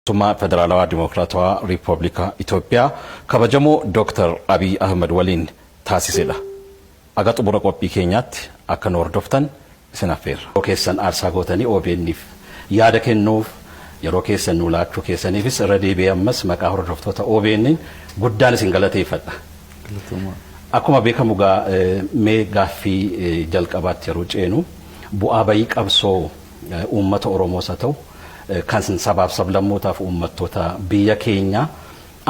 Tuma Federaalawaa Dimokiraatawaa Riippaabilika Itoophiyaa kabajamoo Dr. Abiyyi Ahmad waliin taasisedha. Aga xumura qophii keenyaatti akka nu hordoftan isin affeerra. Yeroo keessan aarsaa gootanii OBN'if yaada kennuuf yeroo keessan nu laachuu keessaniifis irra deebi'ee ammas maqaa hordoftoota OBN'n guddaan isin galateeffadha. Akkuma beekamu mee gaaffii jalqabaatti yeroo ceenu bu'aa bayii qabsoo uummata Oromoos haa ta'u kan sabaaf sablammootaaf uummattoota biyya keenya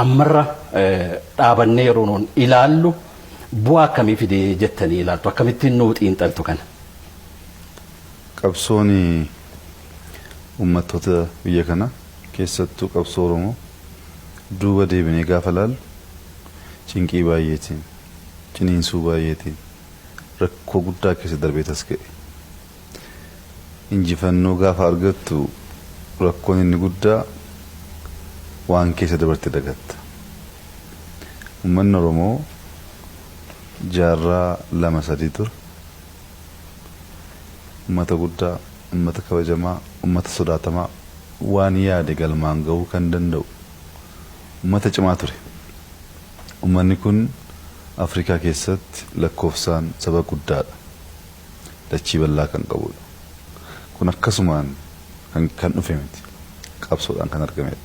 ammarra dhaabannee yeroo nuun ilaallu bu'aa akkamii fidee jettanii ilaaltu akkamittiin nuu xiinxaltu kana? Qabsoon uummattoota biyya kana keessattuu qabsoo Oromoo duuba deebinee gaafa ilaallu cinqii baay'eetiin ciniinsuu baay'eetiin rakkoo guddaa keessa darbee tas ga'e. Injifannoo gaafa argattu rakkoon inni guddaa waan keessa dabarte dagatta. Uummanni Oromoo jaarraa lama sadii ture. Uummata guddaa, uummata kabajamaa, uummata sodaatamaa waan yaade galmaan gahuu kan danda'u uummata cimaa ture. Uummanni kun Afrikaa keessatti lakkoofsaan saba guddaadha. Dachii bal'aa kan qabudha. Kun akkasumaan kan dhufe miti qabsoodhaan kan argamedha.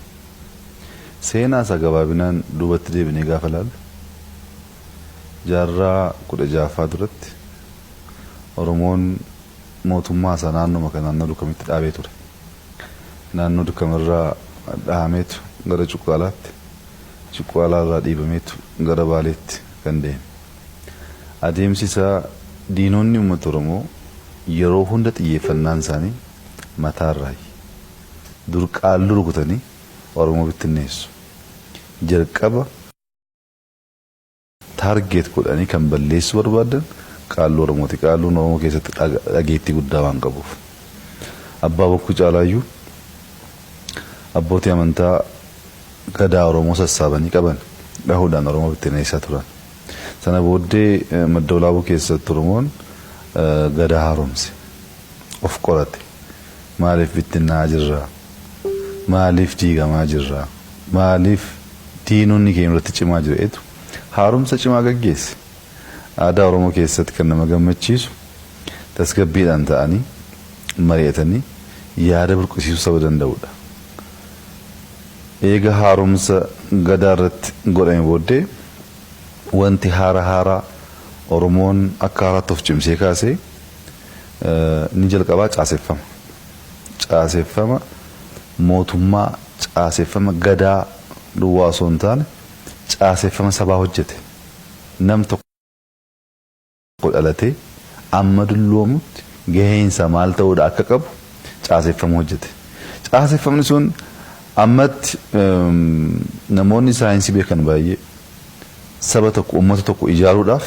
Seenaa isaa gabaabinaan duubatti deebinee gaafa ilaallu jaarraa 16ffaa duratti Oromoon mootummaa isaa naannoo dukamitti dhaabee ture. Naannoo dukamirraa dhahameetu gara Cuqqaalaatti, Cuqqaalaarraa dhiibameetu gara Baaleetti kan deeme. Adeemsi isaa diinonni uummata Oromoo yeroo hunda xiyyeeffannaan isaanii mataarraa dur qaalluu rukutanii Oromoo bittinneessu. Jalqaba taargeet godhanii kan balleessu barbaadan qaalluu Oromooti. Qaalluun Oromoo keessatti dhageettii guddaa waan qabuuf. Abbaa bokkuu caalaayyuu abbootii amantaa gadaa Oromoo sassaabanii qaban dhahuudhaan Oromoo bittinneessaa turan. Sana booddee madda walaabuu keessatti Oromoon gadaa haaromse. Of qorate. Maaliif bittinnaa jirra? Maaliif diigamaa jirra? Maaliif diinonni keenya irratti cimaa jireetu haaromsa cimaa gaggeesse. Aadaa Oromoo keessatti kan nama gammachiisu tasgabbiidhaan ta'anii mari'atanii yaada burqisiisuu saba danda'udha. Eega haaromsa gadaa irratti godhame booddee wanti haaraa Oromoon akka haaraatti of cimsee kaasee ni jalqabaa caaseffama. Caaseffama mootummaa, caaseffama gadaa duwwaa osoo hin taane caaseffama sabaa hojjete. Nam tokko dhalatee amma dulloomutti gaheensa maal ta'uudha akka qabu caaseffama hojjete. Caaseffamni sun ammatti namoonni saayinsii beekan baay'ee saba tokko uummata tokko ijaaruudhaaf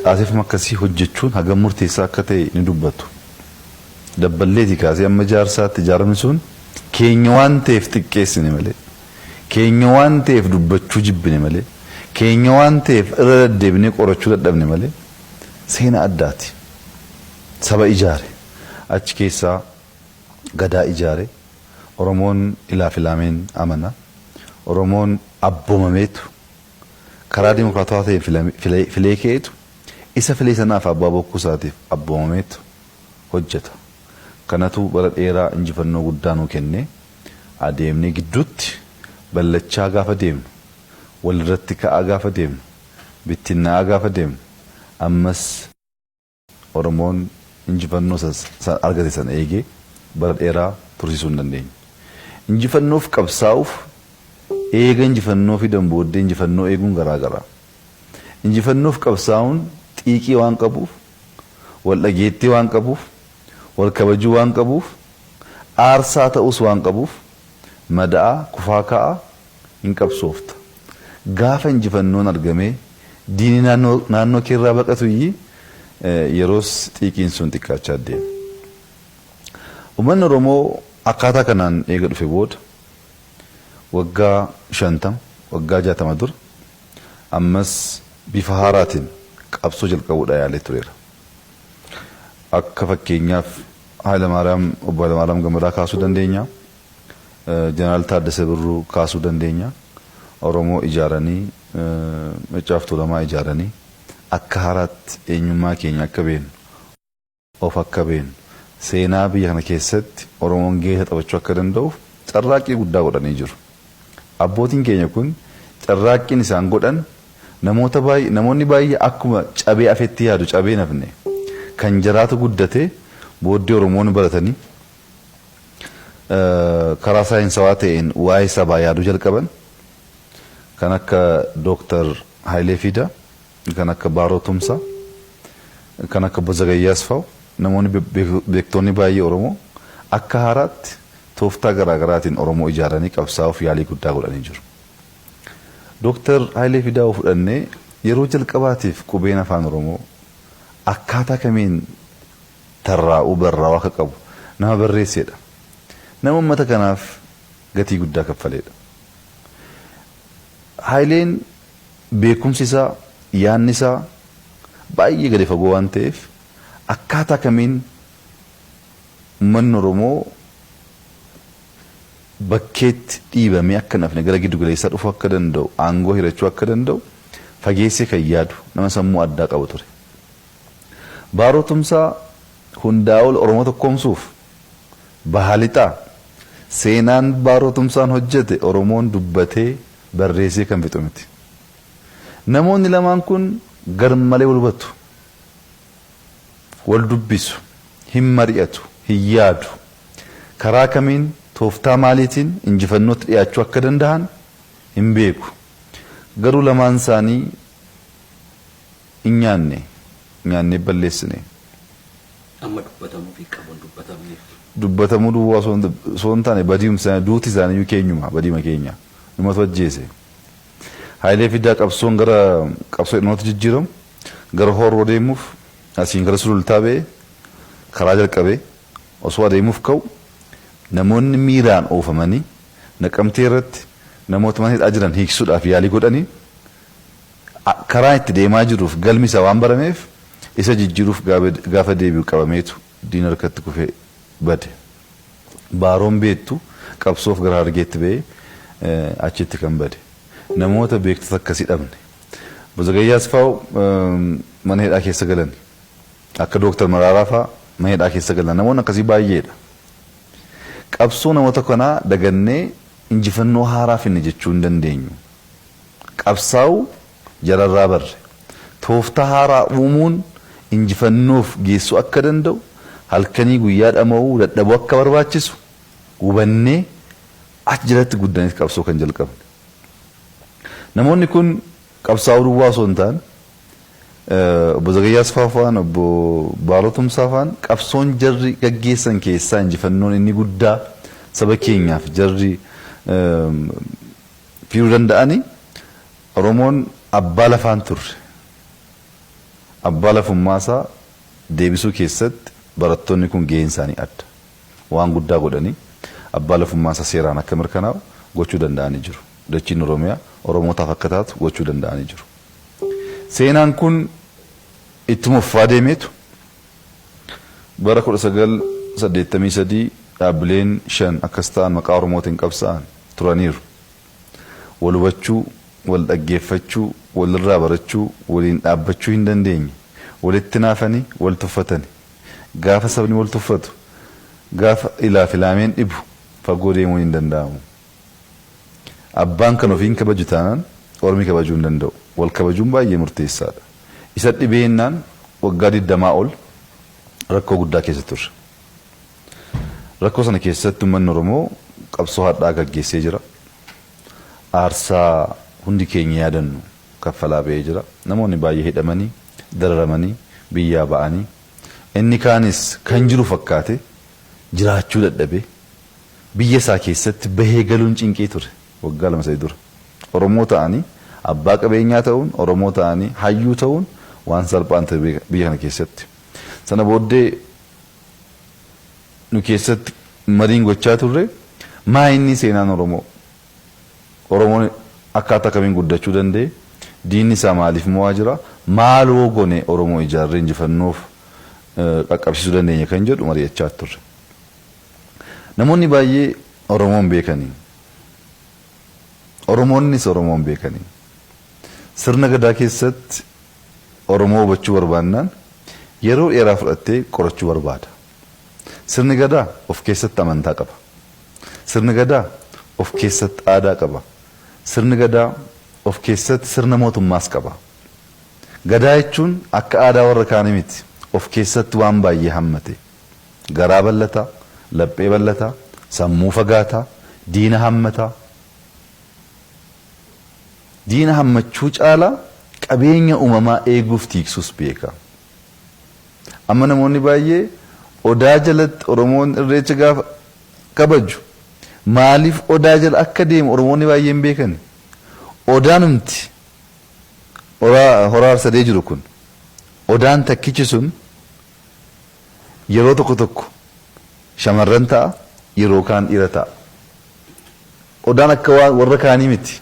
caaseffama akkasii hojjechuun hagam murteessaa akka ta'e ni dubbatu. Dabballeetii kaasee amma jaarsaatti ijaaramni sun keenya waan ta'eef xiqqeessine malee, keenya waan ta'eef dubbachuu jibbine malee, keenya waan ta'eef irra deddeebinee qorachuu dadhabne malee seenaa addaati. Saba ijaare achi keessaa gadaa ijaare Oromoon ilaaf ilaameen amana. Oromoon abboomameetu karaa dimokiraatawaa ta'een filee ka'eetu isa filee sanaaf abbaa bokkuu isaatiif abboomameetu hojjeta. Kanatu bara dheeraa injifannoo guddaa nuu kenne. Adeemnee gidduutti ballachaa gaafa deemnu, walirratti ka'aa gaafa deemnu, bittinnaa'aa gaafa deemnu ammas Oromoon injifannoo argate sana eegee bara dheeraa tursiisuu hin dandeenye. Injifannoof qabsaa'uuf eega injifannoo fidan booddee injifannoo eeguun garaagara. Injifannoof qabsaa'uun xiiqii waan qabuuf, wal dhageettii waan qabuuf, wal kabajuu waan qabuuf, aarsaa ta'us waan qabuuf mada'a kufaa ka'a hin qabsoofta. Gaafa injifannoon argamee diini naannoo keerraa baqatu yeroos xiiqiin sun xiqqaachaa deema. Uummanni Oromoo akkaataa kanaan eega dhufe booda waggaa 50 waggaa 60 dura ammas bifa haaraatiin qabsoo jalqabuudha yaalee tureera. Akka fakkeenyaaf Obbo Hayilamaariyaam Gammadaa kaasuu dandeenya. Jeneraal Taaddasee Birruu kaasuu dandeenya. Oromoo ijaaranii Macaaf Tuulamaa ijaaranii akka haaraatti eenyummaa keenya akka beeknu of akka beeknu seenaa biyya kana keessatti Oromoon gahee taphachuu akka danda'uuf carraaqqii guddaa godhanii jiru. Abbootiin keenya kun carraaqqiin isaan godhan namoonni baay'ee akkuma cabee afetti yaadu cabee nafne kan jaraatu guddate booddee Oromoon baratanii karaa saayinsawaa ta'een waa'ee sabaa yaaduu jalqaban kan akka Dr. Hayilee Fidaa, kan akka Baaroo Tumsaa, kan akka Bozagayyaas fa'u namoonni beektonni baay'ee Oromoo akka haaraatti tooftaa garaagaraatiin Oromoo ijaaranii qabsaa'uuf yaalii guddaa godhanii jiru. Dr. Hayilee Fidaa fudhannee yeroo jalqabaatiif qubeen afaan Oromoo akkaataa kamiin tarraa'uu barraa'uu akka qabu nama barreessedha. Nama uummata kanaaf gatii guddaa kaffaleedha. Hayileen beekumsi isaa yaanni isaa baay'ee gadi fagoo waan ta'eef akkaataa kamiin uummanni Oromoo bakkeetti dhiibamee akka nafne gara giddu galeessaa dhufuu akka danda'u aangoo hirachuu akka danda'u fageessee kan yaadu nama sammuu addaa qabu ture. Baaroo Tumsaa hundaa ol Oromoo tokkoomsuuf bahalixaa seenaan Baaroo Tumsaan hojjete Oromoon dubbatee barreessee kan fixu miti. Namoonni lamaan kun garmalee wal hubatu, wal dubbisu, hin mari'atu, hin yaadu. Karaa kamiin tooftaa maaliitiin injifannootti dhiyaachuu akka danda'an hin beeku. Garuu lamaan isaanii hin nyaanne balleessine. Amma dubbatamuu fi qabuun dubbatamneef. Dubbatamuu duwwaa osoo hin taane badiimsa duuti isaanii keenyuma badiima keenya. Numatu ajjeese. Hayilee Fidaa qabsoon gara qabsoo dhinoota jijjiiramu gara horroo deemuuf asiin gara sulultaa ba'ee karaa jalqabee osoo adeemuuf ka'u namoonni miiraan oofamanii naqamtee irratti namoota mana hidhaa jiran hiiksuudhaaf yaalii godhanii karaa itti deemaa jiruuf galmi isaa waan barameef isa jijjiiruuf gaafa deebi'u qabameetu diina harkatti kufee bade. Baaroon beektu qabsoof gara Harargeetti ba'ee achitti kan bade. Namoota beektota akkasii dhabne. Bozagayyaas fa'u mana hidhaa keessa galan. Akka Dr. Maraaraa fa'aa mana hidhaa keessa galan. Namoonni akkasii baay'eedha. Qabsoo namoota kanaa dagannee injifannoo haaraa finne jechuu hin dandeenyu. Qabsaa'u jararraa barre. Tooftaa haaraa uumuun injifannoof geessuu akka danda'u halkanii guyyaa dhama'uu dadhabuu akka barbaachisu hubannee achi jalatti guddaniif qabsoo kan jalqabne. Namoonni kun qabsaa'uu duwwaa osoo hin taane obbo Zagayyaas fa'aan obbo Baaroo Tumsaa fa'aan qabsoon jarri gaggeessan keessaa injifannoon inni guddaa saba keenyaaf jarri fiduu danda'anii Oromoon abbaa lafaan turre. Abbaa lafummaasaa deebisuu keessatti barattoonni kun gaheen isaanii adda. Waan guddaa godhanii abbaa lafummaasaa seeraan akka mirkanaa'u gochuu danda'anii jiru. Dachiin Oromiyaa Oromootaaf akka taatu gochuu danda'anii jiru. Seenaan kun ittuma fufaa deemeetu bara 1983 dhaabbileen 5 akkas ta'an maqaa Oromootiin qabsaa'an turaniiru. Wal hubachuu, wal dhaggeeffachuu, walirraa barachuu, waliin dhaabbachuu hin dandeenye. Walitti naafanii, wal tuffatanii. Gaafa sabni wal tuffatu, gaafa ilaaf ilaameen dhibu fagoo deemuu hin danda'amu. Abbaan kan ofiin kabaju taanaan Ormi kabajuu hin danda'u. Wal kabajuun baay'ee murteessaadha. Isa dhibeennaan waggaa 20 ol rakkoo guddaa keessa turre. Rakkoo sana keessatti uummanni Oromoo qabsoo hadhaa gaggeessee jira. Aarsaa hundi keenya yaadannu kaffalaa ba'ee jira. Namoonni baay'ee hidhamanii, dararamanii, biyyaa ba'anii. Inni kaanis kan jiru fakkaate jiraachuu dadhabee biyya isaa keessatti bahee galuun cinqii ture. Waggaa 2 dura. Oromoo ta'anii abbaa qabeenyaa ta'uun, Oromoo ta'anii hayyuu ta'uun waan salphaan ta'e biyya kana keessatti. Sana booddee nu keessatti mariin gochaa turre maa inni seenaan Oromoo? Oromoon akkaataa kamiin guddachuu danda'e? Diinni isaa maaliif mo'aa jira? Maaloo gone Oromoo ijaarree injifannoof qaqqabsiisuu dandeenya kan jedhu mari'achaa turre. Namoonni baay'ee Oromoon beekanii. Oromoonnis Oromoon beekanii. Sirna gadaa keessatti Oromoo hubachuu barbaannaan yeroo dheeraa fudhattee qorachuu barbaada. Sirni gadaa of keessatti amantaa qaba. Sirni gadaa of keessatti aadaa qaba. Sirni gadaa of keessatti sirna mootummaas qaba. Gadaa jechuun akka aadaa warra kaanii miti. Of keessatti waan baay'ee hammate. Garaa bal'ataa, laphee bal'ataa, sammuu fagaataa, diina hammataa. Diina hammachuu caalaa qabeenya uumamaa eeguuf tiiksus beeka. Amma namoonni baay'ee odaa jalatti Oromoon irreecha gaafa kabaju maaliif odaa jala akka deemu Oromoonni baay'een beekani. Odaan humti horaa sadee jiru kun odaan takkichi sun yeroo tokko tokko shamarran ta'a yeroo kaan dhiira ta'a. Odaan akka warra kaanii miti.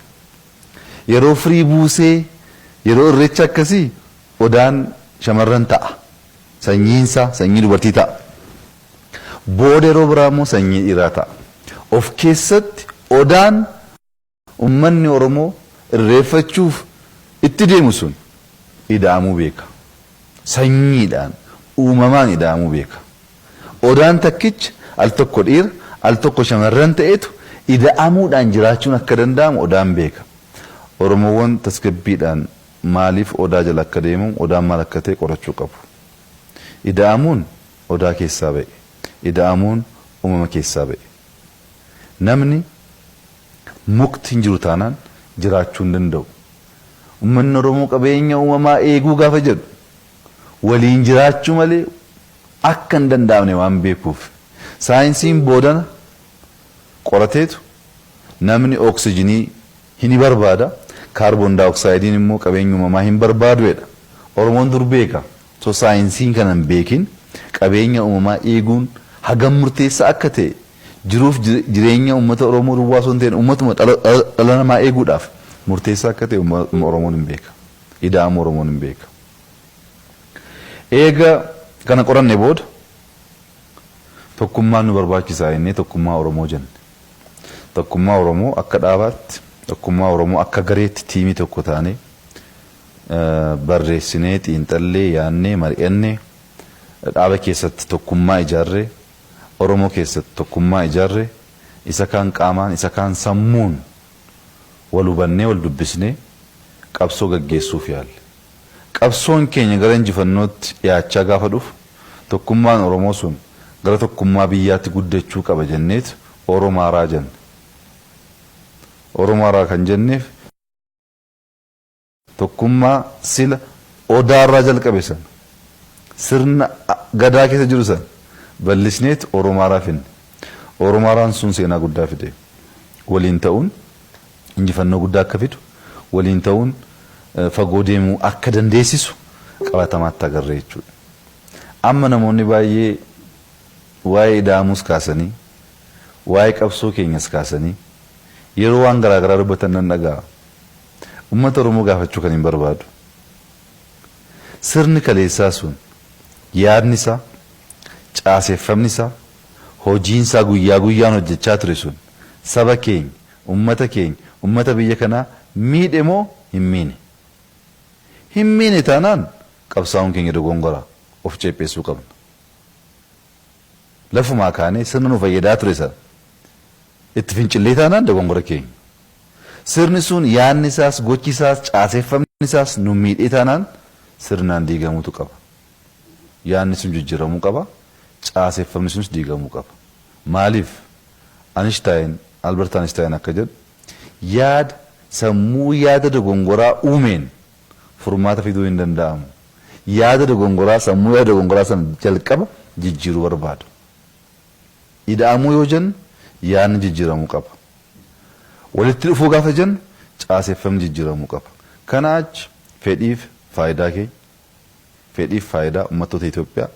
Yeroo firii buusee yeroo irreecha akkasii odaan shamarran ta'a. Sanyiinsaa sanyii dubartii ta'a. Booda yeroo biraa immoo sanyii dhiiraa ta'a. Of keessatti odaan ummanni Oromoo irreeffachuuf itti deemu sun ida'amuu beeka. Sanyiidhaan uumamaan ida'amuu beeka. Odaan takkichi al tokko dhiira al tokko shamarran ta'etu ida'amuudhaan jiraachuun akka danda'amu odaan beeka. Oromoowwan tasgabbiidhaan maaliif odaa jala akka deemu odaan maal akka ta'e qorachuu qabu. Ida'amuun odaa keessaa ba'e. Ida'amuun uumama keessaa ba'e. Namni mukti hin jiru taanaan jiraachuu hin danda'u. Uummanni Oromoo qabeenya uumamaa eeguu gaafa jedhu waliin jiraachuu malee akka hin danda'amne waan beekuuf saayinsiin boodana qorateetu namni oksijinii hin barbaada kaarboon daayoksaaydiin immoo qabeenya uumamaa hin barbaaduedha. Oromoon dur beeka. So saayinsiin kana hin beekin qabeenya uumamaa eeguun hagam murteessaa akka ta'e jiruuf jireenya uummata Oromoo duwwaa osoo hin ta'in uummatuma dhala namaa eeguudhaaf murteessaa akka ta'e Oromoon hin beeka. Ida'amuu Oromoon hin beeka. Eega kana qoranne booda tokkummaan nu barbaachisaa jennee tokkummaa Oromoo jenne. Tokkummaa Oromoo akka dhaabaatti tokkummaa Oromoo akka gareetti tiimii tokko taanee barreessinee xiinxallee yaannee mari'annee dhaaba keessatti tokkummaa ijaarree Oromoo keessatti tokkummaa ijaarree isa kaan qaamaan isa kaan sammuun wal hubannee wal dubbisnee qabsoo gaggeessuuf yaalle. Qabsoon keenya gara injifannootti dhiyaachaa gaafa dhufu tokkummaan Oromoo sun gara tokkummaa biyyaatti guddachuu qaba jenneet Oromaaraa jenne. Oromaaraa kan jenneef tokkummaa sila odaarraa jalqabe san sirna gadaa keessa jiru san bal'isneet Oromaaraa finne. Oromaaraan sun seenaa guddaa fide. Waliin ta'uun injifannoo guddaa akka fidu waliin ta'uun fagoo deemuu akka dandeessisu qabatamaatti agarree jechuudha. Amma namoonni baay'ee waa'ee ida'amuus kaasanii waa'ee qabsoo keenyas kaasanii yeroo waan garaagaraa dubbatan nan dhaga'a. Uummata Oromoo gaafachuu kan hin barbaadu. Sirni kaleessaa sun yaadni isaa caaseeffamni isaa hojiin isaa guyyaa guyyaan hojjechaa ture sun saba keenya uummata biyya kanaa miidhe moo hin miine? Hin miine taanaan qabsaa'uun keenya dogongora of ceepheessuu qabna. Lafumaa kaanee sirna nu fayyadaa ture sana itti fincillee taanaan dogongora keenya. Sirni sun yaadni isaas gochi isaas caaseeffamni isaas nu miidhee taanaan sirnaan diigamuutu qaba. Yaadni sun jijjiiramuu qaba. Caaseeffamni sunis diigamuu qaba. Maaliif? Albert Einstein akka jedhu yaada sammuu yaada dogongoraa uumeen furmaata fiduu hin danda'amu. Yaada dogongoraa sammuu yaada dogongoraa sana jalqaba jijjiiruu barbaadu. Ida'amuu yoo jennu yaadni jijjiiramuu qaba. Walitti dhufuu gaafa jennu caaseeffamni jijjiiramuu qaba. Kana achi fedhiif faayidaa keenya fedhiif faayidaa uummattoota Itoophiyaa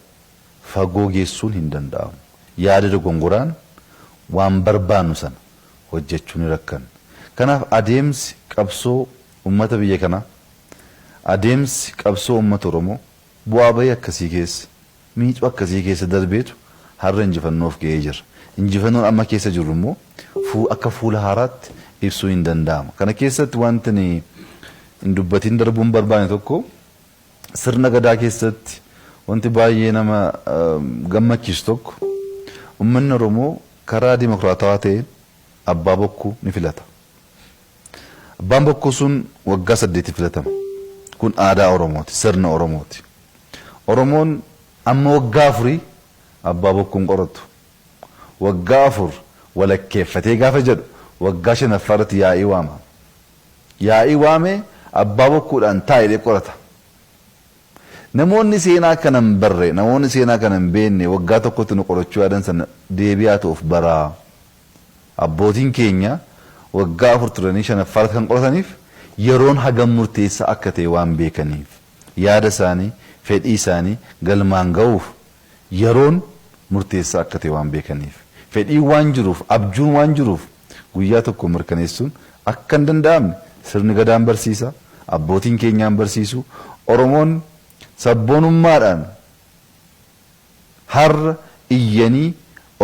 fagoo geessuun hin danda'amu. Yaada dogongoraan waan barbaannu sana hojjechuu ni rakkanna. Kanaaf adeemsi qabsoo uummata biyya kanaa adeemsi qabsoo uummata Oromoo bu'aa bahii akkasii keessa miicuu akkasii keessa darbeetu har'a injifannoof ga'ee jira. injifannoon amma keessa jirru immoo akka fuula haaraatti ibsuu hin danda'ama. Kana keessatti wanti hin dubbatiin darbuun barbaane tokko sirna gadaa keessatti wanti baay'ee nama gammachiisu tokko uummanni Oromoo karaa dimokiraatawaa ta'een abbaa bokkuu ni filata. Abbaan bokkuu sun waggaa 8 filatama. Kun aadaa Oromooti, sirna Oromooti. Oromoon amma waggaa 4 abbaa bokkuun qoratu. Waggaa 4 walakkeeffatee gaafa jedhu waggaa 5ffaarratti yaa'ii waama. Yaa'ii waamee abbaa bokkuudhaan taa'ee qorata. Namoonni seenaa kana hin barre, namoonni seenaa kana hin beekne waggaa tokkotti nu qorachuu yaadan sana deebi'aa ta'uuf baraa. Abbootiin keenya waggaa 4 turanii 5ffaarratti kan qorataniif yeroon hagam murteessaa akka ta'e waan beekaniif yaada isaanii, fedhii isaanii galmaan ga'uuf yeroon murteessaa akka ta'e waan beekaniif fedhii waan jiruuf abjuun waan jiruuf guyyaa tokko mirkaneessuun akka hin danda'amne sirni gadaan barsiisa, abbootiin keenyaan barsiisu. Oromoon sabboonummaadhaan har'a iyyanii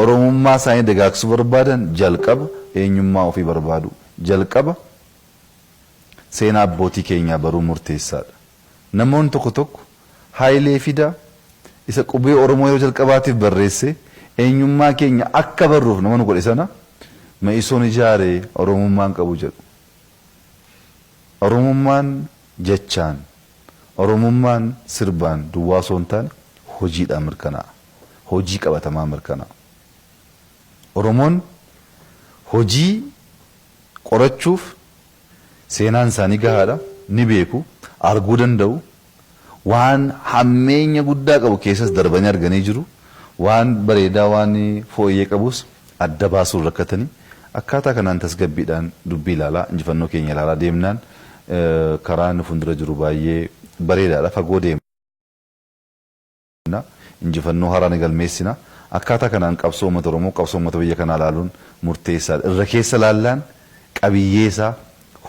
Oromummaa isaanii dagaagsuu barbaadan jalqaba eenyummaa ofii barbaadu, jalqaba seenaa abbootii keenyaa baruu murteessaadha. Namoonni tokko tokko haayilee fida isa qubee Oromoo yeroo jalqabaatiif barreesse eenyummaa keenya akka barruuf nama nu godhe sana Ma'isoon ijaaree Oromummaan qabu jedhu. Oromummaan jechaan, Oromummaan sirbaan duwwaa osoo hin taane hojiidhaan mirkanaa'a. Hojii qabatamaa mirkanaa'a. Oromoon hojii qorachuuf seenaan isaanii gahaadha, ni beeku, arguu danda'u, waan hammeenya guddaa qabu keessas darbanii arganii jiru, waan bareedaa waan fooyyee qabus adda baasuun rakkatanii akkaataa kanaan tasgabbiidhaan dubbii ilaalaa injifannoo keenya ilaalaa deemnaan karaan fuuldura jiru baay'ee bareedaadha, fagoo deemna. Injifannoo haaraa ni galmeessina. Akkaataa kanaan qabsoo uummata Oromoo, qabsoo uummata biyya kanaa ilaaluun murteessaadha. Irra keessa laallaan qabiyyee isaa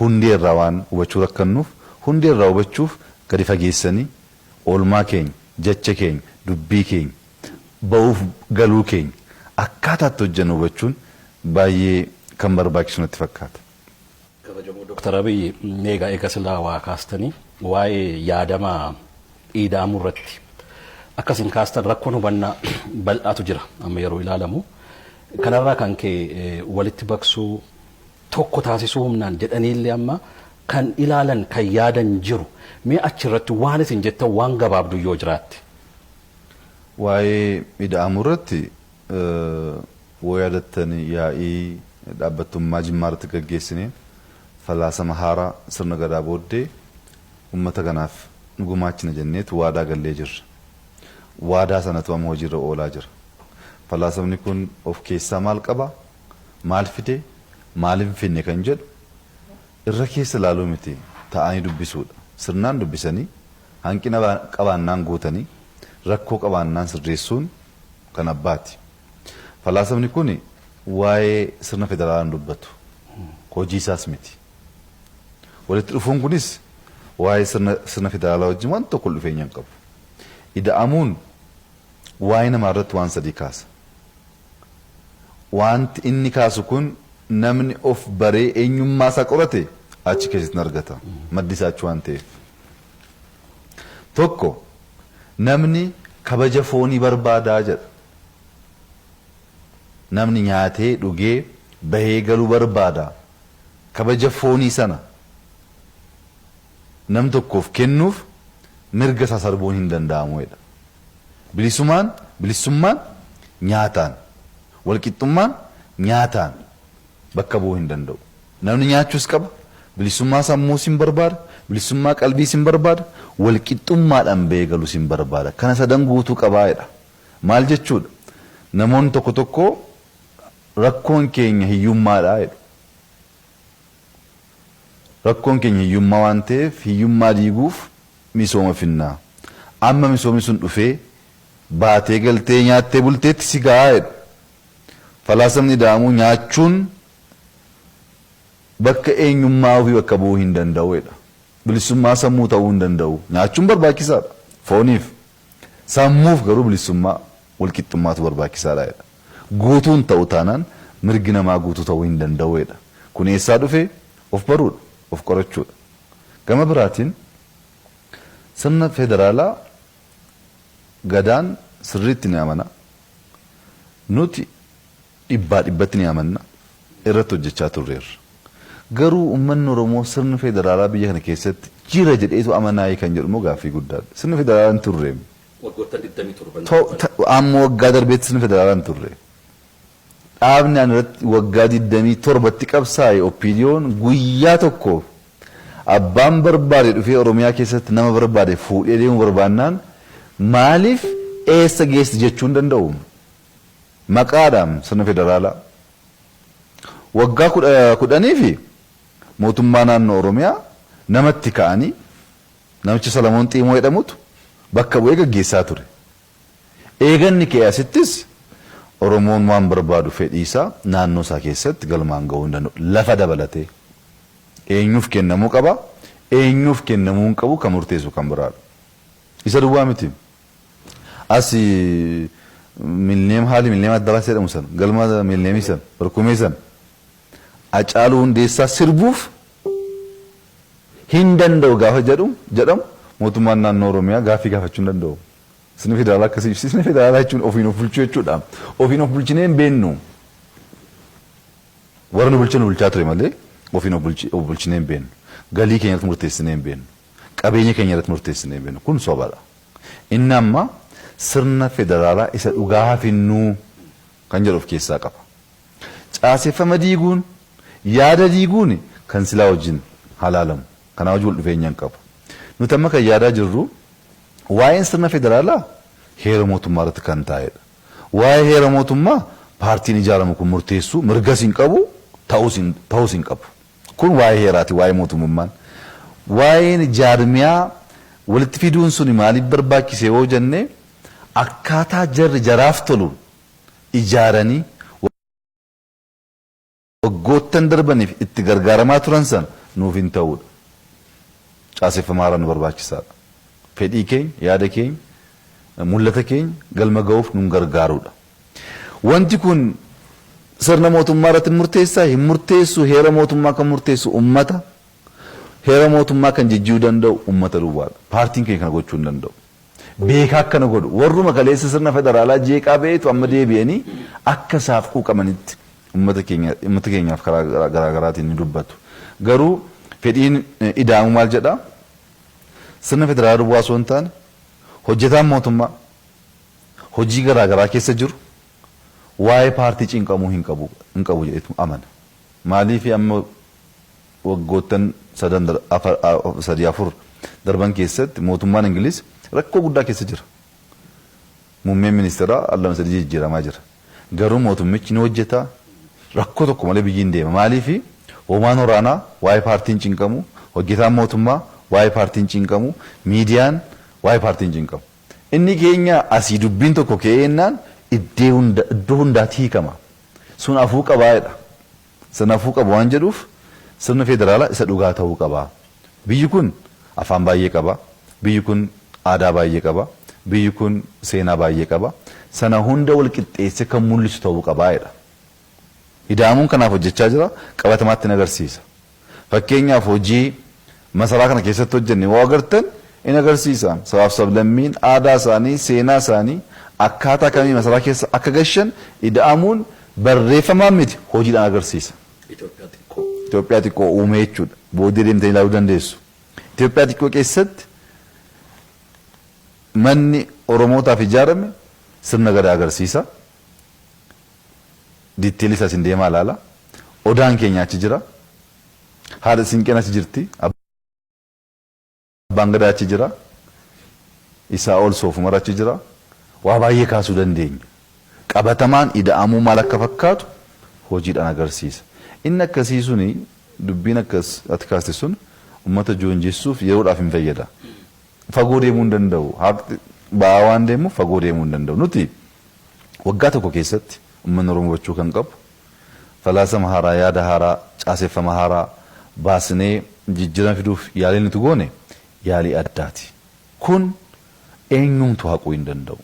hundee irraa waan hubachuu rakkannuuf hundee irraa hubachuuf gadi fageessanii oolmaa keenya, jecha keenya, dubbii keenya, ba'uuf galuu keenya akkaataatti hojjennu hubachuun baay'ee kan barbaachisu natti fakkaata. Kabajamoo Dr. Abiyyi meegaa eega silaa waa kaastanii waa'ee yaadama iida'amuu irratti akkasin kaastan rakkoon hubannaa bal'aatu jira amma yeroo ilaalamu. Kanarraa kan kee walitti baqsuu tokko taasisuu humnaan jedhaniillee amma kan ilaalan kan yaadan jiru mee achirratti waan isin jettan waan gabaabdu yoo jiraatte. Waa'ee ida'amuu irratti woo yaadattan yaa'ii dhaabbattummaa jimmaarratti gaggeessineen falaasama haaraa sirna gadaa booddee uummata kanaaf nu gumaachina jenneetu waadaa gallee jirra. Waadaa sanatu amma hojiirra oolaa jira. Falaasamni kun of keessaa maal qaba? Maal fide? Maal hin finne kan jedhu irra keessa ilaaluu miti ta'anii dubbisuudha. Sirnaan dubbisanii hanqina qabaannaan guutanii rakkoo qabaannaan sirreessuun kan abbaati. Falaasamni kun waa'ee sirna federaalaan dubbatu. Hojii isaas miti. Walitti dhufuun kunis waa'ee sirna federaalaa wajjin waan tokko dhufeenya hin qabu. Ida'amuun waa'ee namaa irratti waan sadii kaasa. Wanti inni kaasu kun namni of baree eenyummaa isaa qorate achi keessatti argata. Maddi isaa achi waan ta'eef. Tokko namni kabaja foonii barbaadaa jedha. Namni nyaatee dhugee bahee galuu barbaada. Kabaja foonii sana nam tokkoof kennuuf mirga isaa sarbuun hin danda'amuudha. Bilisummaan nyaataan, walqixxummaan nyaataan bakka bu'uu hin danda'u. Namni nyaachuus qaba, bilisummaa sammuus hin barbaada, bilisummaa qalbiis hin barbaada, walqixxummaadhaan bahee galuus hin barbaada. Kana sadan guutuu qabaa'edha. Maal jechuudha? Namoonni tokko tokko rakkoon keenya hiyyummaadha jedhu. Rakkoon keenya hiyyummaa waan ta'eef hiyyummaa diiguuf misooma finnaa. Amma misoomni sun dhufee baatee galtee nyaattee bulteetti si gahaa jedhu. Falaasamni ida'amuu nyaachuun bakka eenyummaa ofii bakka bu'uu hin danda'uudha. Bilisummaa sammuu ta'uu hin danda'u. Nyaachuun barbaachisaadha. Fooniif. Sammuuf garuu bilisummaa walqixxummaatu barbaachisaadha. guutuun ta'u taanaan mirgi namaa guutuu ta'uu hin danda'uudha. Kun eessaa dhufe of baruudha, of qorachuudha. Gama biraatiin sirna federaalaa gadaan sirriitti ni amana. Nuti dhibbatti ni amanna. Irratti hojjechaa turreerra. Garuu uummanni Oromoo sirna federaalaa biyya kana keessatti jira jedheetu amanaa kan jedhu gaaffii guddaadha. Sirna federaalaa hin turre. Waggoota 27. Amma waggaa darbeetti sirna federaalaa hin turre. Dhaabni ani irratti waggaa 27tti qabsaa'e opiniyoon guyyaa tokko abbaan barbaade dhufee Oromiyaa keessatti nama barbaade fuudhee deemuu barbaannaan maaliif eessa geessi jechuu hin danda'u. Maqaadhaan sirna federaalaa waggaa 10 fi mootummaa naannoo Oromiyaa namatti ka'anii namicha Salamoon Xiimoo jedhamutu bakka bu'ee gaggeessaa ture. Eeganni keessattis Oromoon waan barbaadu fedhiisaa naannoo isaa keessatti galmaan ga'uu hin danda'u. Lafa dabalatee eenyuuf kennamuu qaba, eenyuuf kennamuu hin qabu kan murteessu kan biraadha. Isa duwwaa miti. Asi milneem addaraas jedhamu san galma milneemii san barkumee san Hacaaluu Hundeessaa sirbuuf hin danda'u gaafa jedhamu mootummaan naannoo Oromiyaa gaaffii gaafachuu hin danda'u. Sirni federaalaa akkasii sirni federaalaa jechuun ofiin of bulchuu jechuudha. Ofiin of bulchinee hin beennu. Warra nu bulchaa ture malee ofiin of bulchinee hin beennu. Galii keenya irratti murteessinee hin beennu. Qabeenya keenya irratti murteessinee hin beennu. Kun sobaadha. Inni amma sirna federaalaa isa dhugaa finnuu kan jedhu of keessaa qaba. Caaseffama diiguun yaada diiguun kan silaa wajjin halaalamu. Kanaa wajjin wal dhufeenya hin qabu. Nuti amma kan yaadaa jirru waa'een sirna federaalaa heera mootummaa irratti kan taa'edha. Waa'ee heera mootummaa paartiin ijaaramu kun murteessuu mirgas hin qabu ta'uus hin qabu. Kun waa'ee heeraati waa'ee mootummaan. Waa'een jaarmiyaa walitti fiduun suni maaliif barbaachise yoo jenne akkaataa jarri jaraaf tolu ijaaranii waggoottan darbaniif itti gargaaramaa turan san nuuf hin ta'uudha. Caaseffama haaraa nu barbaachisaadha. Fedhii keenya, yaada keenya, mul'ata keenya galma ga'uuf nu gargaaruudha. Wanti kun sirna mootummaa irratti murteessaa hin murteessu heera mootummaa kan murteessu ummata. Heera mootummaa kan jijjiiruu danda'u ummata duwwaadha. Paartiin keenya kana gochuu hin danda'u. Beekaa akkana godhu. Warruma kaleessa sirna federaalaa jeeqaa ba'eetu amma deebi'anii akka isaaf quuqamanitti ummata keenyaaf karaa garaagaraatiin ni dubbatu. Garuu fedhiin ida'amu maal jedhaa? Sirna federaalaa duwwaa osoo hin taane hojjetaan mootummaa hojii garaagaraa keessa jiru waa'ee paartii cinqamuu hin qabu jedhetu amana. Maaliif amma waggoottan 3-4 darban keessatti mootummaan Ingiliz rakkoo guddaa keessa jira. Muummeen ministeeraa allama sadii jijjiiramaa jira. Garuu mootummichi ni hojjeta rakkoo tokko malee biyyiin deema. Maaliif hoomaan waraanaa waa'ee paartiin cinqamu hojjetaan mootummaa waa'ee paartiin cinqamu miidiyaan waa'ee paartiin cinqamu. Inni keenya asii dubbiin tokko ka'eennaan iddoo hundaatti hiikama. Sun afuu qabaadha. Sun afuu qaba waan jedhuuf sirna federaalaa isa dhugaa ta'uu qaba. Biyyi kun afaan baay'ee qaba. Biyyi kun aadaa baay'ee qaba. Biyyi kun seenaa baay'ee qaba. Sana hunda wal qixxeesse kan mul'isu ta'uu qabaadha. Ida'amuun kanaaf hojjechaa jira qabatamaatti ni agarsiisa. Fakkeenyaaf hojii masaraa kana keessatti hojjenne waa agartan in agarsiisa. Sabaaf sablammiin aadaa isaanii seenaa isaanii akkaataa kamii masaraa keessa akka gashan ida'amuun barreeffamaan miti hojiidhaan agarsiisa. Itoophiyaa xiqqoo uume jechuudha. Booddee deemtanii ilaaluu dandeessu. Itoophiyaa xiqqoo keessatti manni Oromootaaf ijaarame sirna gadaa agarsiisa. Diiteelii isaas hin deemaa ilaala. Odaan keenya achi jira. Haadha siinqeen achi jirti. Abbaan gadaa achi jira. Isaa ol soofumar achi jira. Waa baay'ee kaasuu dandeenya. Qabatamaan ida'amuu maal akka fakkaatu hojiidhaan agarsiisa. Inni akkasii suni dubbiin akkas ati kaaste sun uummata joonjessuuf yeroodhaaf hin fayyada. Fagoo deemuu hin danda'u. Haqti ba'aa waan deemuuf fagoo deemuu hin danda'u. Nuti waggaa tokko keessatti uummanni Oromoo hubachuu kan qabu falaasama haaraa yaada haaraa caaseffama haaraa baasnee jijjiirama fiduuf yaalii nuti goone yaalii addaati. Kun eenyumtu haquu hin danda'u.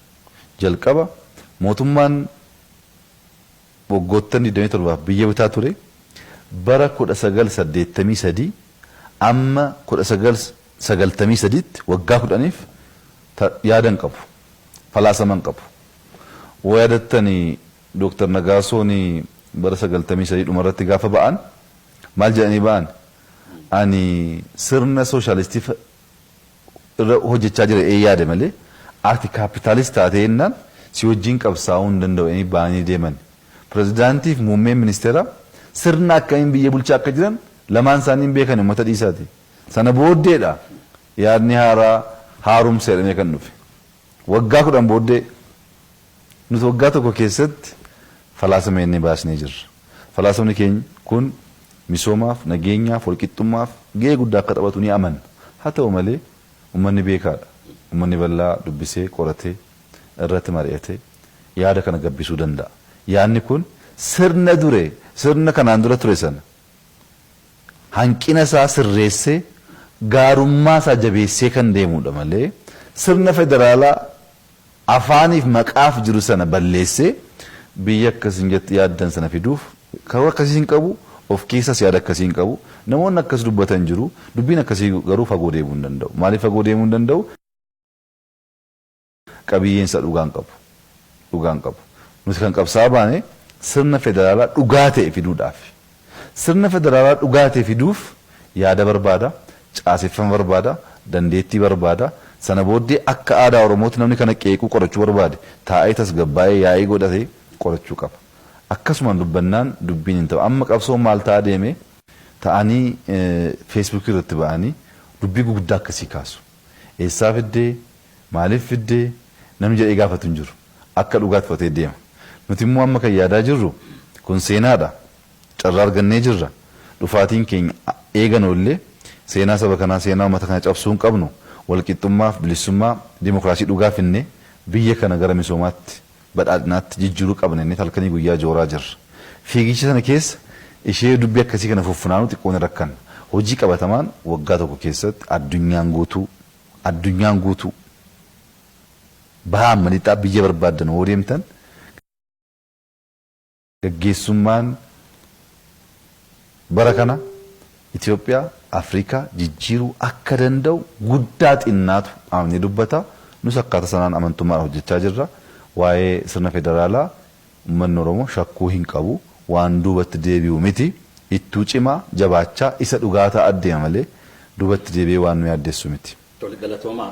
Jalqaba mootummaan waggoottan 27 biyya bitaa ture bara 1983 amma 1993tti waggaa 10f yaadan qabu falaasaman qabu waadattani Dr. Nagasooni bara 93 dhumarratti gaafa ba'an maal jedhanii ba'an ani sirna sooshaalistii hojjechaa jira yaade malee ati kaapitaalist taateennan si wajjin qabsaa'uu hin danda'u ba'anii deeman pirezidaantiif muummeen ministeera sirna akkamiin biyya bulchaa akka jiran lamaan isaanii hin beekan uummata dhiisaati sana booddeedha yaadni haaromsa jedhamee kan dhufe waggaa 10 booddee nuti waggaa tokko keessatti falaasama inni baasnee jirra falaasamni keenya kun misoomaaf nageenyaaf walqixxummaaf gahee guddaa akka taphatu ni amanna haa ta'u malee ummanni beekaadha ummanni bal'aa dubbisee qoratee irratti mari'atee yaada kana gabbisuu danda'a yaadni kun sirna kanaan dura ture sana hanqina isaa sirreessee gaarummaa isaa jabeessee kan deemudha malee sirna federaalaa afaaniif maqaaf jiru sana balleessee biyya akkasiin jetti yaaddan sana fiduuf karaa akkasiin qabu of keessas yaada akkasiin qabu namoonni akkas dubbatan jiru dubbiin akkasii garuu fagoo deemuu hin danda'u maaliif fagoo deemuu hin danda'u qabiyyeensa dhugaan qabu nuti kan qabsaa baane sirna federaalaa dhugaa ta'e fiduudhaaf sirna federaalaa dhugaa ta'e fiduuf yaada barbaada caaseffama barbaada dandeettii barbaada sana booddee akka aadaa oromootti namni kana qeequu qorachuu barbaade taa'ee tasgabbaa'ee yaa'ii godhatee qorachuu qaba akkasumaan dubbannaan dubbiin hin ta'u amma qabsoon maal ta'a deeme ta'anii feesbuuk irratti ba'anii dubbii guguddaa akkasii kaasu eessaa fiddee maaliif fiddee namni jedhee gaafatu hin jiru akka dhugaatti fudhatee deema nuti immoo amma kan yaadaa jirru kun seenaadha carraa argannee jirra dhufaatiin keenya eeganollee seenaa saba kanaa seenaa uummata kana cabsuu hin qabnu walqixxummaaf bilisummaa dimokiraasii dhugaa finne biyya kana gara misoomaatti badhaadhinaatti jijjiiruu qabna inni halkanii guyyaa jooraa jirra fiigicha sana keessa ishee dubbii akkasii kana fuffunaanu xiqqoon rakkan hojii qabatamaan waggaa tokko keessatti addunyaan guutuu bahaa malixaa biyya barbaaddan hoo deemtan gaggeessummaan bara kana Itoophiyaa Afrikaa jijjiiruu akka danda'u guddaa xinnaatu amni dubbata nus akkaataa sanaan amantummaan hojjechaa jirra waa'ee sirna federaalaa uummanni Oromoo shakkuu hin qabu waan duubatti deebi'u miti ittuu cimaa jabaachaa isa dhugaataa addeema malee duubatti deebi'ee waan nu yaaddeessu miti. Tole galatooma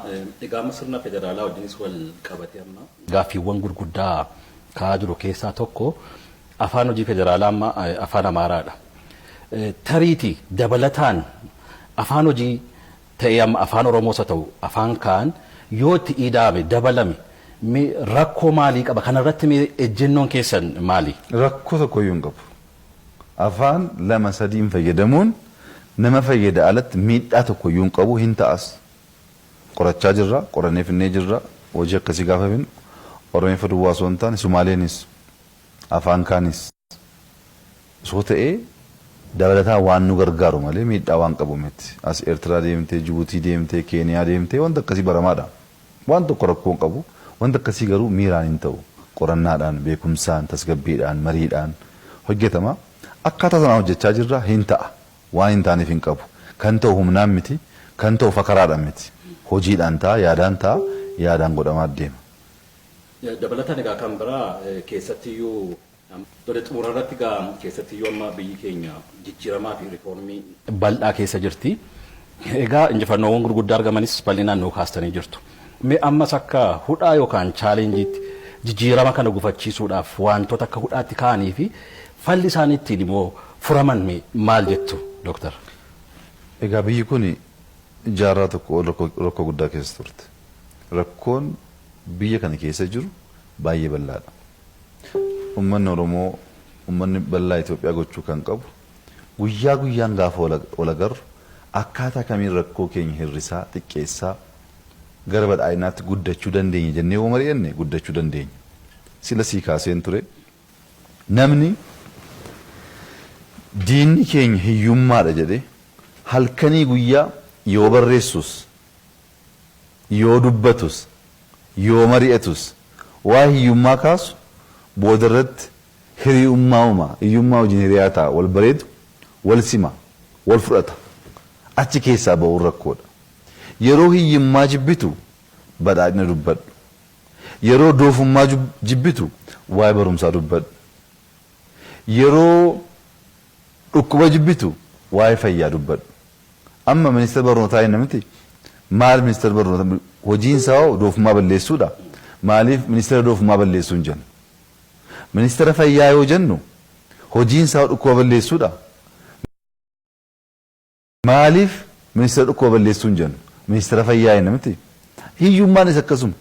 egaa sirna federaalaa wajjinis wal qabatee amma gaaffiiwwan gurguddaa ka'aa jiru keessaa tokko afaan hojii federaalaa amma afaan Amaaraadha. Tariitii dabalataan afaan hojii ta'ee amma afaan Oromoos haa ta'u afaan kaan yoo itti ida'ame dabalame rakkoo maalii qaba kanarratti ejjennoon keessan maali? Rakkoo tokkoyyuu hin qabu. Afaan 2-3 fayyadamuun nama fayyada alatti miidhaa tokkoyyuu hin qabu hin ta'as. Qorachaa jirra qorannee finnee jirra hojii akkasii gaafa finnu Oromeeffa duwwaa osoo hin taane Sumaaleenis afaan kaanis osoo ta'ee dabalataa waan nu gargaaru malee miidhaa waan qabu miti as Eertiraa deemtee Jibuutii deemtee Keeniyaa deemtee wanta akkasii baramaadha waan tokko rakkoo hin qabu wanta akkasii garuu miiraan hin ta'u qorannaadhaan beekumsaan tasgabbiidhaan mariidhaan hojjetama akkaataa sanaan hojjechaa jirra hin ta'a waan hin taaneef hin qabu kan ta'u humnaan miti kan ta'u fakaraadhaan miti hojiidhaan ta'a yaadaan godhamaa deema. Dabalataan egaa kan biraa keessattiyyuu tole xumurarratti egaa keessattiyyuu amma biyyi keenya jijjiiramaa fi riifoormii bal'aa keessa jirti. Egaa injifannoowwan gurguddaa argamanis bal'inaan nuu kaastanii jirtu. Mee ammas akka hudhaa yookaan chaalenjiitti jijjiirama kana gufachiisuudhaaf wantoota akka hudhaatti ka'anii fi falli isaaniittiin immoo furaman maal jettu Dooktar? Egaa biyyi kun jaarraa tokko rakkoo guddaa keessa turte. Rakkoon biyya kana keessa jiru baay'ee bal'aadha. Uummanni Oromoo uummanni bal'aa Itoophiyaa gochuu kan qabu guyyaa guyyaan gaafa wal agarru akkaataa kamiin rakkoo keenya hir'isaa xiqqeessaa gara badhaadhinaatti guddachuu dandeenya jennee yoo mari'anne guddachuu dandeenya. Sila sii kaaseen ture namni diinni keenya hiyyummaadha jedhee halkanii guyyaa yoo barreessus yoo dubbatus yoo mari'atus waa hiyyummaa kaasu boodarratti hiriyummaa iyyummaa wajjin hiriyaa ta'a wal bareedu wal sima wal fudhata achi keessaa ba'uun rakkoodha. Yeroo hiyyummaa jibbitu badhaadhina dubbadhu. Yeroo doofummaa jibbitu waa'ee barumsaa dubbadhu. Yeroo dhukkuba jibbitu waa'ee fayyaa dubbadhu. Amma ministeera barnootaa hin namti maal ministeera barnootaa hojiin isaa doofummaa balleessuudha. Maaliif ministeera doofummaa balleessuu hin jennu? Ministeera fayyaa yoo jennu hojiin isaa dhukkuba balleessuudha. Maaliif ministeera dhukkuba balleessuu hin jennu? Ministeera fayyaa hin namti. Hiyyummaan isa akkasuma.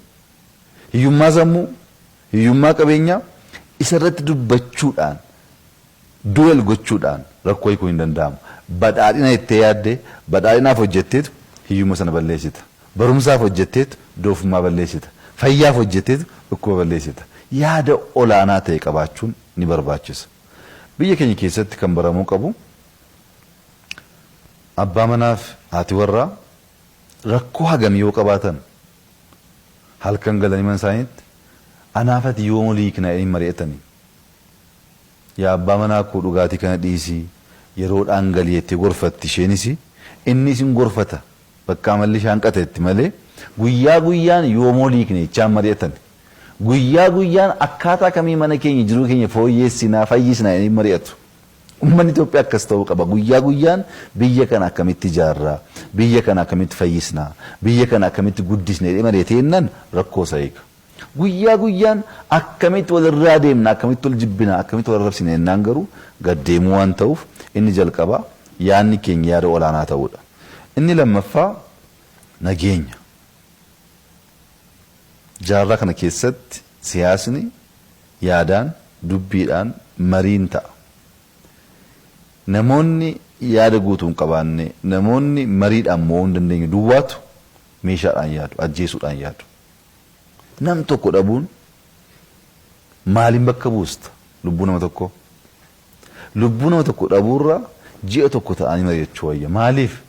Hiyyummaa sammuu, hiyyummaa qabeenyaa isarratti dubbachuudhaan du'el gochuudhaan rakkoo hiikuu hin danda'amu. Badhaadhina ittee yaaddee badhaadhinaaf hojjetteetu hiyyummaa sana balleessita. Barumsaaf hojjetteetu doofummaa balleessita. Fayyaaf hojjetteetu dhukkuba balleessita. Yaada olaanaa ta'e qabaachuun ni barbaachisa. Biyya keenya keessatti kan baramuu qabu abbaa manaaf haati warraa rakkoo hagamii yoo qabaatan halkan galanii mana isaaniitti anaafati yoo molii kana hin mari'atanii yaa abbaa manaa koo dhugaatii kana dhiisii yeroodhaan galiyetti gorfatti isheenis inni isin gorfata bakka amalli shaanqateetti malee guyyaa guyyaan yoo molii kana ichaan mari'atan guyyaa guyyaan akkaataa kamii mana keenya jiruu keenya fooyyeessinaa fayyisnaa hin mari'atu. Uummanni Itoophiyaa akkas ta'uu qaba. Guyyaa guyyaan biyya kana akkamitti ijaarraa, biyya kana akkamitti fayyisnaa, biyya kana akkamitti guddisnee mari'ateennaan rakkoo isaa eega. Guyyaa guyyaan akkamitti walirraa deemna, akkamitti wal jibbina, akkamitti wal arrabsina jennaan garuu gaddeemuu waan ta'uuf inni jalqabaa yaadni keenya yaada olaanaa ta'uudha. Inni lammaffaa nageenya. Jaarraa kana keessatti siyaasni yaadaan, dubbiidhaan mariin ta'a. Namoonni yaada guutuu hin qabaanne namoonni mariidhaan mo'uu hin dandeenye duwwaatu meeshaadhaan yaadu ajjeesuudhaan yaadu. Nam tokko dhabuun maaliin bakka buusta lubbuu nama tokko? Lubbuu nama tokko dhabuurra ji'a tokko ta'anii mari'achuu wayya. Maaliif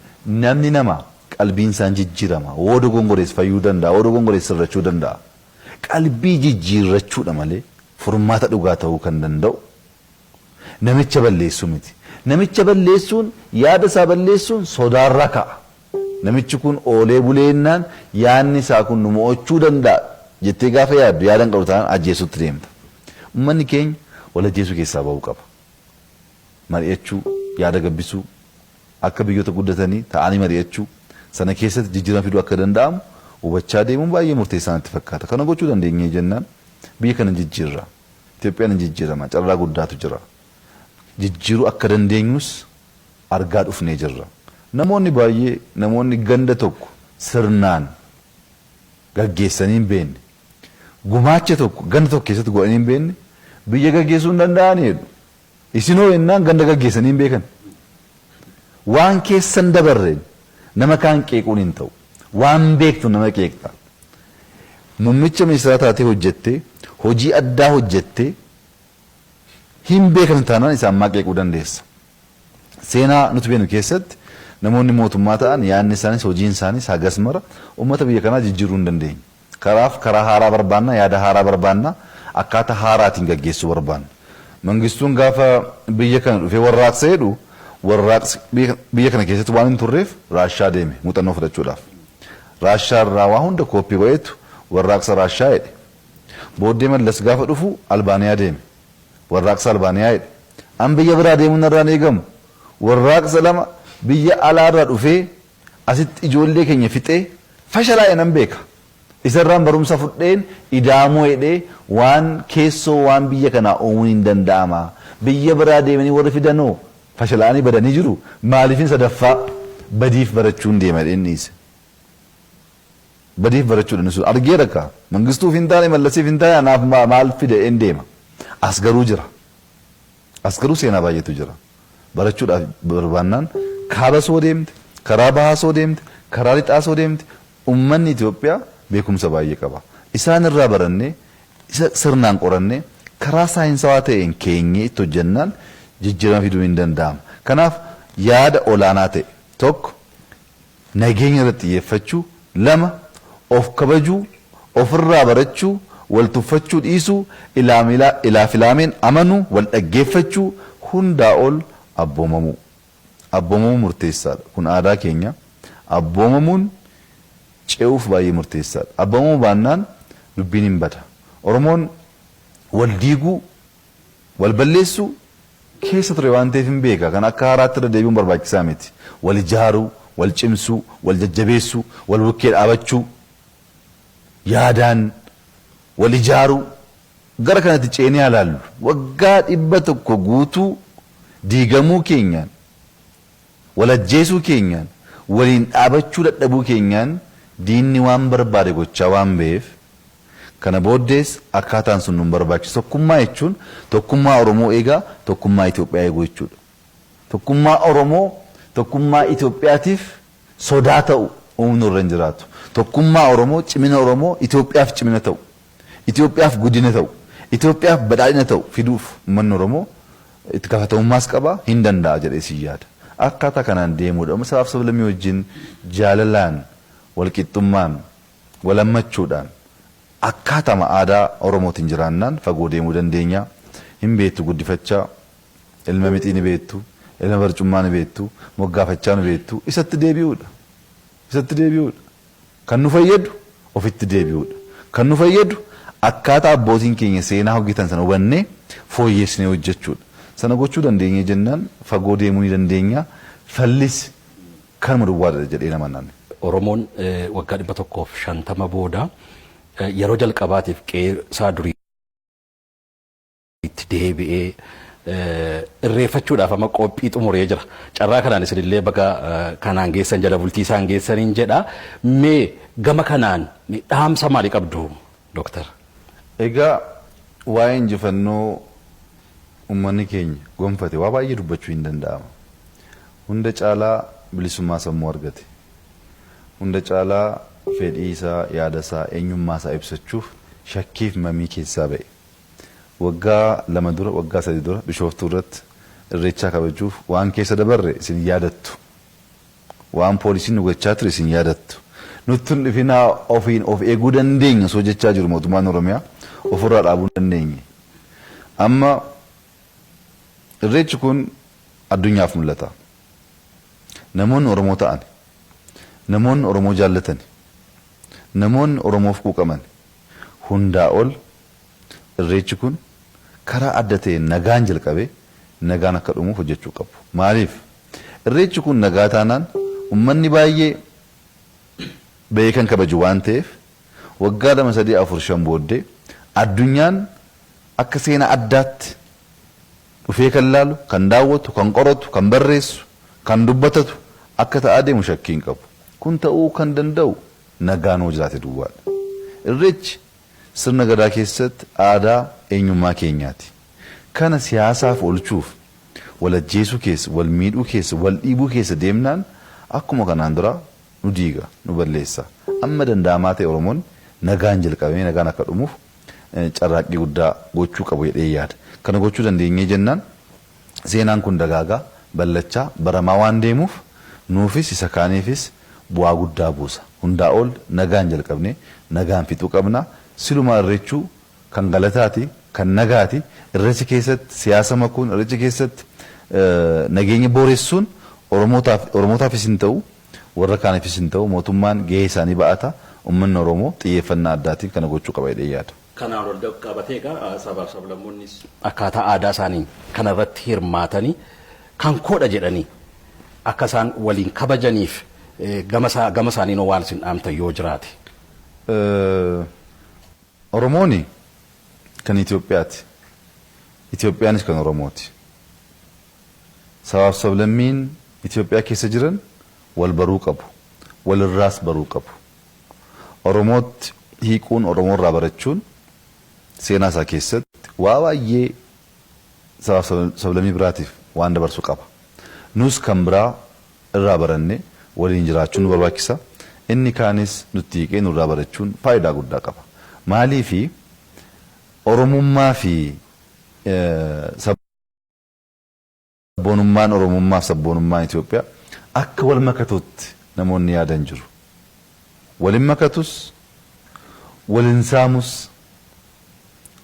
namni nama qalbiin isaan jijjiirama. Woo dogongorees fayyuu danda'a, woo dogongorees sirrachuu danda'a. Qalbii jijjiirrachuudha malee furmaata dhugaa ta'uu kan danda'u namicha balleessuu miti. Namicha balleessuun yaada isaa balleessuun sodaarra ka'a. Namichi kun oolee buleennaan yaadni isaa kun nu mo'achuu danda'a jettee gaafa yaaddu yaadan qabu ta'an ajjeesutti deemta. Uummanni keenya wal ajjeesuu keessaa ba'uu qaba. Mari'achuu, yaada gabbisuu, akka biyyoota guddatanii ta'anii mari'achuu sana keessatti jijjiirama fiduu akka danda'amu hubachaa deemuun baay'ee murteessaa natti fakkaata. Kana gochuu dandeenye jennaan biyya kana jijjiirra. Itoophiyaan hin jijjiirama. Carraa guddaatu jira. Jijjiiruu akka dandeenyus argaa dhufnee jirra. Namoonni baay'ee namoonni ganda tokko sirnaan gaggeessanii hin beekne gumaacha tokko ganda tokko keessatti godhanii hin beekne biyya gaggeessuu hin danda'anii jedhu. Isinoo yennaan ganda gaggeessanii hin beekan. Waan keessan dabarreen nama kaan qeequun hin ta'u. Waan beektu nama qeeqxa. Muummicha ministeeraa taatee hojjettee hojii addaa hojjettee hin beekan taanaan isaan maa qeequu dandeessa. Seenaa nuti beeknu keessatti namoonni mootummaa ta'an yaadni isaanis hojiin isaanis hagas mara uummata biyya kanaa jijjiiruu hin dandeenye. Karaa haaraa barbaanna, yaada haaraa barbaanna, akkaataa haaraatiin gaggeessuu barbaanna. Mangistuun gaafa biyya kana dhufee warraaqsa jedhu warraaqsi biyya kana keessatti waan hin turreef Raashaa deeme muuxannoo fudhachuudhaaf. Raashaa irraa waa hunda kooppii godheetu warraaqsa Raashaa jedhe. Booddee Mallas gaafa dhufu Albaaniyaa deeme. Warraaqsa Albaaniyaa jedhe. An biyya biraa deemuun irraan eegamu. Warraaqsa lama biyya alaarraa dhufee asitti ijoollee keenya fixee fashalaa'e nan beeka. Isarraan barumsa fudheen idaamoo jedhee waan keessoo waan biyya kanaa uumuun hin danda'ama. Biyya biraa deemanii warri fidanoo fashalaa'anii badanii jiru. Maaliifin sadaffaa badiif barachuun deema dhiise. Badiif barachuudha sun argeera ka mangistuuf hin taane Mallasiif hin taane anaaf maal fide hin deema. As garuu jira. As garuu seenaa baay'eetu jira. Barachuudhaaf barbaannaan kaaba soo deemte, karaa bahaa soo deemte, karaa lixaa soo deemte uummanni Itoophiyaa beekumsa baay'ee qaba. Isaan irraa barannee sirnaan qorannee karaa saayinsawaa ta'een keenyee itti hojjennaan jijjiirama fiduu hin danda'amu. Kanaaf yaada olaanaa ta'e tokko nageenya irratti xiyyeeffachuu, lama of kabajuu, ofirraa barachuu, wal tuffachuu dhiisuu, ilaa filaameen amanuu, wal dhaggeeffachuu, hundaa ol abboomamuu. Abboomamuu murteessaadha. Kun aadaa keenya. Abboomamuun ce'uuf baay'ee murteessaadha. Abboomamuu baannaan dubbiin hin bada. Oromoon wal diiguu, wal balleessuu keessa ture waan ta'eef hin beeka. Kan akka haaraatti irra deebi'uun barbaachisaa miti. Wal ijaaruu, wal cimsuu, wal jajjabeessuu, wal bukkee dhaabachuu, yaadaan wal ijaaruu gara kanatti ceenee ilaallu. Waggaa 100 guutuu diigamuu keenyaan, wal ajjeesuu keenyaan, waliin dhaabachuu dadhabuu keenyaan diinni waan barbaade gochaa waan ba'eef kana booddees akkaataan sun nun barbaachisu. Tokkummaa jechuun tokkummaa Oromoo eegaa tokkummaa Itoophiyaa eeguu jechuudha. Tokkummaa Oromoo tokkummaa Itoophiyaatiif sodaa ta'u uumnu irra hin jiraatu. Tokkummaa Oromoo cimina Oromoo Itoophiyaaf cimina ta'u, Itoophiyaaf guddina ta'u, Itoophiyaaf badhaadhina ta'u fiduuf uummanni Oromoo itti gaafatamummaas qaba, hin danda'a jedhee si yaada. Akkaataa kanaan deemuudha. Sabaaf sablammii wajjin jaalalaan, walqixxummaan, walammachuudhaan akkaatama aadaa Oromootiin jiraannaan fagoo deemuu dandeenya. Hin beektu guddifachaa, ilma mixii ni beektu, ilma barcummaa ni beektu, moggaafachaa ni beektu. Isatti deebi'uudha. Isatti deebi'uudha. Kan nu fayyadu ofitti deebi'uudha. Kan nu fayyadu akkaataa abbootiin keenya seenaa hojjetan sana hubannee fooyyeessinee hojjechuudha. Sana gochuu dandeenya jennaan fagoo deemuu ni dandeenya. Fallis kanuma duwwaadha jedhee nama naanne. Oromoon waggaa 150 booda yeroo jalqabaatiif qe'ee durii itti deebi'ee irreeffachuudhaaf amma qophii xumuree jira. Carraa kanaan isinillee baga kanaan geessan jala bultii isaan geessaniin jedha. Mee gama kanaan dhaamsa maalii qabdu Dooktar? Egaa waa'ee injifannoo uummanni keenya gonfate waa baay'ee dubbachuu hin danda'ama. Hunda caalaa bilisummaa sammuu argate. Hunda caalaa fedhii isaa, yaada isaa, eenyummaa isaa ibsachuuf shakkiif mamii keessaa ba'e. Waggaa 2 dura, waggaa 3 dura Bishooftuu irratti irreechaa kabajuuf waan keessa dabarre isin yaadattu. Waan poolisiin nu gochaa ture isin yaadattu. Nutti dhifinaa ofiin of eeguu dandeenya soo jechaa jiru mootummaan Oromiyaa ofirraa dhaabuu dandeenye. Amma irreechi kun addunyaaf mul'ata. Namoonni Oromoo ta'an, namoonni Oromoo jaallatan, namoonni Oromoof quuqaman hundaa ol irreechi kun karaa adda ta'een nagaan jalqabee nagaan akka dhumuuf hojjechuu qabu. Maaliif? Irreechi kun nagaa taanaan uummanni baay'ee beekan kabaju waan ta'eef waggaa 2, 3, 4, 5 booddee addunyaan akka seenaa addaatti dhufee kan laalu, kan daawwatu, kan qoratu, kan barreessu, kan dubbatatu akka ta'aa deemu shakkiin qabu. Kun ta'uu kan danda'u nagaan hoo jiraate duwwaadha. Irreechi sirna gadaa keessatti aadaa eenyummaa keenyaati. Kana siyaasaaf oolchuuf wal ajjeesuu keessa, wal miidhuu keessa, wal dhiibuu keessa deemnaan akkuma kanaan dura nu diiga, nu balleessa. Amma danda'amaa ta'e Oromoon nagaan jalqabee nagaan akka dhumuuf carraaqqii guddaa gochuu qabu jedhee yaada. Kana gochuu dandeenyee jennaan seenaan kun dagaagaa, ballachaa, baramaa waan deemuuf nuufis isa kaaniifis bu'aa guddaa buusa. Hundaa ol nagaan jalqabnee nagaan fixuu qabna. Silumaa irreechuu kan galataati, kan nagaati. Irreechi keessatti siyaasa makuun, irreechi keessatti nageenya booressuun Oromootaafis hin ta'u, warra kaaniifis hin ta'u. Mootummaan gahee isaanii ba'ata. Uummanni Oromoo xiyyeeffannaa addaatiin kana gochuu qaba jedhee yaada. Kanaan ol qabatee egaa sabaaf sablammoonnis akkaataa aadaa isaanii kanarratti hirmaatanii kan koodha jedhanii akka isaan waliin kabajaniif gama isaaniin waan isin dhaamtan yoo jiraate. Oromooni kan Itoophiyaati. Itoophiyaanis kan Oromooti. Sabaaf sablammiin Itoophiyaa keessa jiran wal baruu qabu. Walirraas baruu qabu. Oromootti hiikuun Oromoorraa barachuun seenaa isaa keessatti waa baay'ee sabaaf sablammii biraatiif waan dabarsuu qaba. Nus kan biraa irraa barannee waliin jiraachuun nu barbaachisa. Inni kaanis nutti hiikee nurraa barachuun faayidaa guddaa qaba. Maaliifi Oromummaa fi sabboonummaan Oromummaa fi sabboonummaan Itoophiyaa akka wal makatuutti namoonni yaadan jiru. Walin makatus, walin saamus,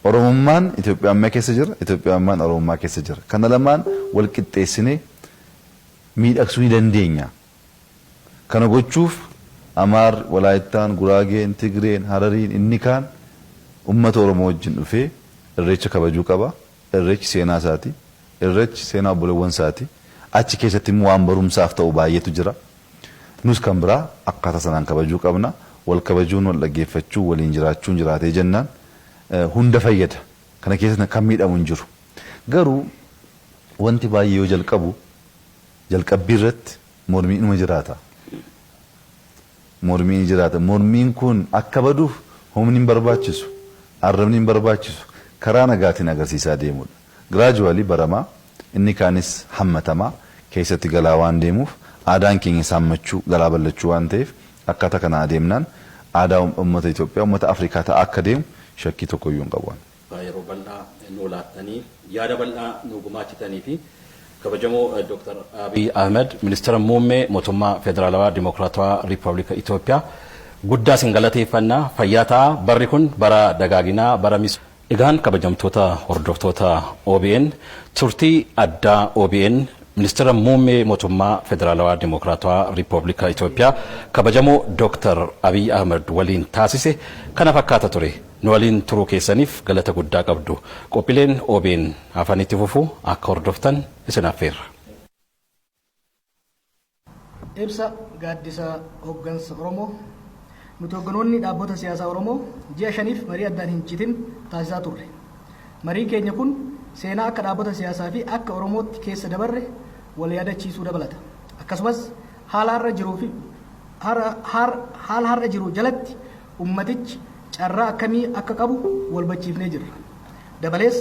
Oromummaan Itoophiyaa keessa jira, Itoophiyaa Oromummaa keessa jira. Kana lamaan wal qixxeessinee miidhagsuu ni dandeenya. Kana gochuuf Amaar, Walaayittaan, Guraageen, Tigreen, Harariin inni kaan uummata Oromoo wajjin dhufee irreecha kabajuu qaba. Irreechi seenaa isaati. Irreechi seenaa obboleewwan isaati. Achi keessatti immoo waan barumsaaf ta'u baay'eetu jira. Nus kan biraa akkaataa sanaan kabajuu qabna. Wal kabajuun, wal dhaggeeffachuu, waliin jiraachuun jiraatee jennaan hunda fayyada. Kana keessatti kan miidhamu hin jiru. Garuu wanti baay'ee yoo jalqabbii irratti mormiin jiraata. Mormiin jiraata. Mormiin kun akka baduuf humni hin barbaachisu, arrabni hin barbaachisu, karaa nagaatiin agarsiisaa deemudha. Gradually baramaa inni kaanis hammatamaa keessatti galaa waan deemuuf aadaan keenya saammachuu galaa bal'achuu waan ta'eef akkaataa kana adeemnaan aadaa uummata Itoophiyaa uummata Afrikaa ta'a akka deemu shakkii tokkoyyuu hin qabu. Yeroo bal'aa nu laattanii yaada bal'aa nu gumaachitanii fi kabajamoo Dr. Abiyyi Ahmad Ministirri Muummee Mootummaa Federaalawaa Dimokiraatawaa Riippaabilika Itoophiyaa guddaa isin galateeffannaa fayyaa ta'a. Barri kun bara dagaaginaa bara egaan kabajamtoota hordoftoota OBN turtii addaa OBN Ministirri Muummee Mootummaa Federaalawaa Dimokiraatawaa Riippaabilika Itoophiyaa kabajamoo Dr. Abiyyi Ahmad waliin taasise kana fakkaata ture. Nu waliin turuu keessaniif galata guddaa qabdu. Qophiileen OBN afanitti fufuu akka hordoftan isin affeerra. Ibsa gaaddisa hooggansa Oromoo nuti hogganoonni dhaabbata siyaasaa Oromoo ji'a 5f marii addaan hin citin taasisaa turre. Mariin keenya kun seenaa akka dhaabbata siyaasaa fi akka Oromootti keessa dabarre wal yaadachiisuu dabalata. Akkasumas haala har'a jiru jalatti ummatichi carraa akkamii akka qabu wal bachiifnee jirra. Dabalees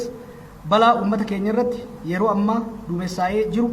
balaa ummata keenya irratti yeroo ammaa duumessaa'ee jiru